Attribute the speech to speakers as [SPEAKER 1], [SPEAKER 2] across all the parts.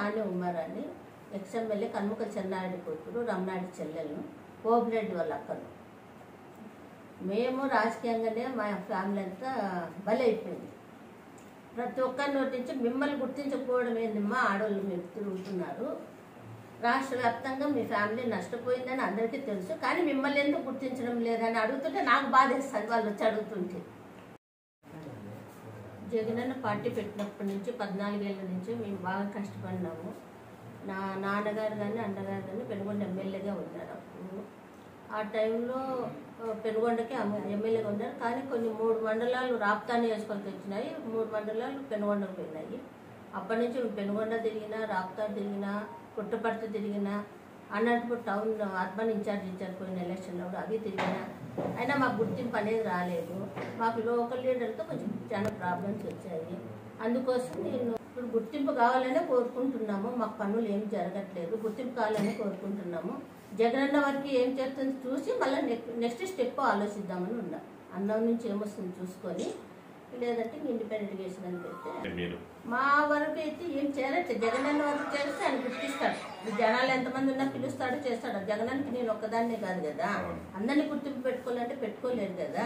[SPEAKER 1] సాని ఉమ్మారాన్ని ఎక్స్ఎమ్మెల్యే కన్ముక చెన్నారెడ్డి కూతురు రమణాడి చెల్లెలను కోపిరెడ్డి వాళ్ళ అక్కను. మేము రాజకీయంగానే మా ఫ్యామిలీ అంతా బలైపోయింది. ప్రతి ఒక్కరి నోటి నుంచి మిమ్మల్ని గుర్తించకపోవడం ఏందమ్మా, ఆడవాళ్ళు మీరు తిరుగుతున్నారు, రాష్ట్ర వ్యాప్తంగా మీ ఫ్యామిలీ నష్టపోయిందని అందరికీ తెలుసు, కానీ మిమ్మల్ని ఎందుకు గుర్తించడం లేదని అడుగుతుంటే నాకు బాధేస్తుంది వాళ్ళు వచ్చి అడుగుతుంటే. జగనన్న పార్టీ పెట్టినప్పటి నుంచి 14 ఏళ్ళ నుంచి మేము బాగా కష్టపడినాము. నా నాన్నగారు కానీ అన్నగారు కానీ పెనుగొండ ఎమ్మెల్యేగా ఉన్నారు. అప్పుడు ఆ టైంలో పెనుగొండకి ఎమ్మెల్యేగా ఉన్నారు, కానీ కొన్ని 3 మండలాలు రాప్తా నియోజకవర్గం వచ్చినాయి, 3 మండలాలు పెనుగొండకు పోయినాయి. అప్పటి నుంచి పెనుగొండ తిరిగినా, రాప్తా తిరిగినా, పుట్టపర్తి తిరిగినా, అనంతపూర్ టౌన్ అర్బన్ ఇన్ఛార్జ్ పోయిన ఎలక్షన్లో అవి తిరిగినా, అయినా మాకు గుర్తింపు అనేది రాలేదు. మాకు లోకల్ లీడర్తో కొంచెం చాలా ప్రాబ్లమ్స్ వచ్చాయి. అందుకోసం నేను ఇప్పుడు గుర్తింపు కావాలనే కోరుకుంటున్నాము. మాకు పనులు ఏం జరగట్లేదు, గుర్తింపు కావాలని కోరుకుంటున్నాము. జగనన్న వరకు ఏం చేస్తుంది చూసి మళ్ళీ నెక్స్ట్ స్టెప్ ఆలోచిద్దామని ఉన్నాం. అన్నం నుంచి ఏమొస్తుంది చూసుకొని, లేదంటే ఇండిపెండెంట్ చేసిన పెడితే మా వరకు అయితే ఏం చేయట్లేదు. జగనన్న వరకు చేస్తే ఆయన గుర్తిస్తాడు. జనాలు ఎంతమంది ఉన్నా పిలుస్తాడు, చేస్తాడు. జగనానికి నేను ఒక్కదాన్నే కాదు కదా, అందరినీ గుర్తింపు పెట్టుకోవాలంటే పెట్టుకోలేదు కదా.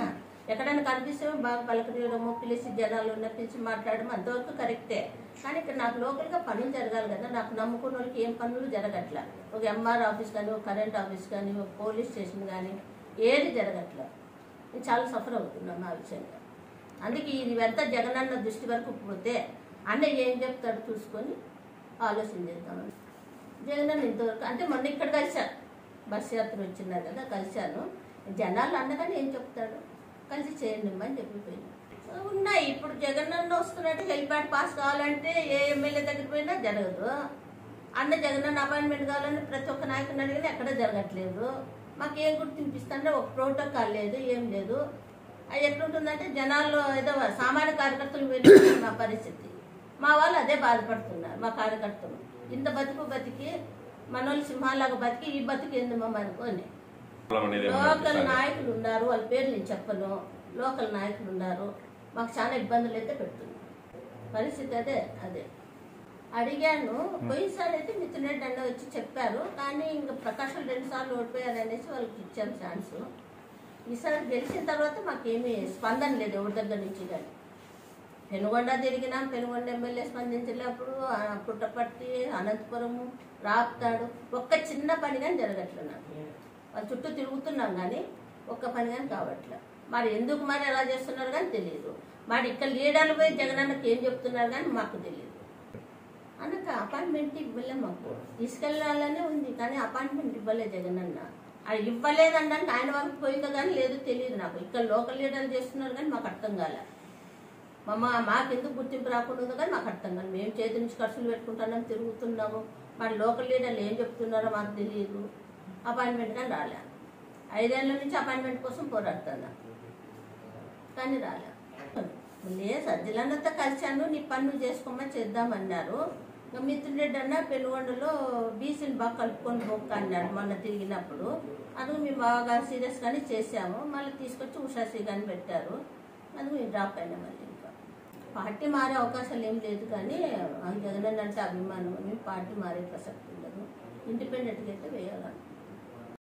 [SPEAKER 1] ఎక్కడైనా కనిపిస్తే బాగా పలకరియడము, పిలిచి జనాలు ఉన్న పిలిచి మాట్లాడడం అంతవరకు కరెక్టే. కానీ ఇక్కడ నాకు లోకల్గా పనులు జరగాలి కదా. నాకు నమ్ముకున్న వాళ్ళకి ఏం పనులు జరగట్లా. ఒక ఎంఆర్ ఆఫీస్ కానీ, ఒక కరెంట్ ఆఫీస్ కానీ, ఒక పోలీస్ స్టేషన్ కానీ ఏది జరగట్లా. నేను చాలా సఫర్ అవుతున్నాను ఆ విషయంగా. అందుకే ఇది ఎంత జగనన్న దృష్టి వరకు పోతే అన్నయ్య ఏం చెప్తాడు చూసుకొని ఆలోచన చేద్దామని. జగనన్న ఇంతవరకు అంటే మొన్న ఇక్కడ కలిశాను, బస్ యాత్ర వచ్చిన్నారు కదా, కలిశాను. జనాలు అన్నగానే ఏం చెప్తాడు, కలిసి చేయండి అని చెప్పిపోయింది. ఉన్నాయి ఇప్పుడు జగనన్న వస్తున్నట్టు హెల్ప్యాడ్ పాస్ కావాలంటే ఏ ఎమ్మెల్యే దగ్గర పోయినా జరగదు. అన్న జగనన్న అపాయింట్మెంట్ కావాలని ప్రతి ఒక్క నాయకుని అడిగినా ఎక్కడ జరగట్లేదు. మాకేం గుర్తింపిస్తుంటే ఒక ప్రోటోకాల్ లేదు, ఏం లేదు. అది ఎట్లుంటుందంటే జనాల్లో ఏదో సామాన్య కార్యకర్తలు వెళ్ళి మా పరిస్థితి. మా వాళ్ళు అదే బాధపడుతున్నారు. మా కార్యకర్తలు ఇంత బతికి మనోళ్ళు సింహాలాగా బతికి ఈ బతికి ఎందుమమ్మ అనుకోని. లోకల్ నాయకులు ఉన్నారు, వాళ్ళ పేర్లు నేను చెప్పను. లోకల్ నాయకులు ఉన్నారు, మాకు చాలా ఇబ్బందులు అయితే పెడుతున్నారు. పరిస్థితి అదే అడిగాను. పోయినసారి అయితే మిథున్ రెడ్డి అన్న వచ్చి చెప్పారు, కానీ ఇంకా ప్రకాష్ 2 సార్లు ఓడిపోయారు అనేసి వాళ్ళకి ఇచ్చాను ఛాన్స్. ఈసారి గెలిచిన తర్వాత మాకేమీ స్పందన లేదు ఎవరి దగ్గర నుంచి. కానీ పెనుగొండ తిరిగినాం, పెనుగొండ ఎమ్మెల్యే స్పందించలేప్పుడు, పుట్టపర్తి, అనంతపురము, రాప్తాడు ఒక్క చిన్న పని కానీ జరగట్లేదు. నాకు వాళ్ళ చుట్టూ తిరుగుతున్నాం కానీ ఒక్క పని కానీ కావట్లేదు. మరి ఎందుకు మరి ఎలా చేస్తున్నారు కానీ తెలియదు. మరి ఇక్కడ లీడర్లు పోయి జగనన్నకి ఏం చెప్తున్నారు కానీ మాకు తెలియదు. అన్నక అపాయింట్మెంట్ ఇవ్వలే, మాకు తీసుకెళ్లాలనే ఉంది కానీ అపాయింట్మెంట్ ఇవ్వలే జగనన్న. అది ఇవ్వలేదనడానికి ఆయన వరకు పోయిందో కానీ లేదు తెలియదు నాకు. ఇక్కడ లోకల్ లీడర్లు చేస్తున్నారు కానీ మాకు అర్థం కాలే. మాకెందుకు గుర్తింపు రాకుండా ఉందో కానీ మాకు అర్థం కాదు. మేము చేతి నుంచి ఖర్చులు పెట్టుకుంటున్నాం, తిరుగుతున్నాము. మరి లోకల్ లీడర్లు ఏం చెప్తున్నారో మాకు తెలియదు. అపాయింట్మెంట్ కానీ రాలే. 5 ఏళ్ళ నుంచి అపాయింట్మెంట్ కోసం పోరాడుతున్నా కానీ రాలే. లేదు సజ్జలన్నతో కలిశాను, నీ పనులు చేసుకోమని చేద్దామన్నారు. మిథున్ రెడ్డి అన్న పెనుగొండలో బీసీని బాగా కలుపుకొని బొక్క అన్నాడు మొన్న తిరిగినప్పుడు. అది మేము బాగా సీరియస్గానే చేసాము. మళ్ళీ తీసుకొచ్చి ఉషాశ్రీ కానీ పెట్టారు. అది మేము డ్రాప్ అయినా. మళ్ళీ ఇంకా పార్టీ మారే అవకాశాలు ఏం లేదు, కానీ జగనన్న అంటే అభిమానం. మేము పార్టీ మారే ప్రసక్తి ఉండదు. ఇండిపెండెంట్గా అయితే వేయాలంటున్నాం.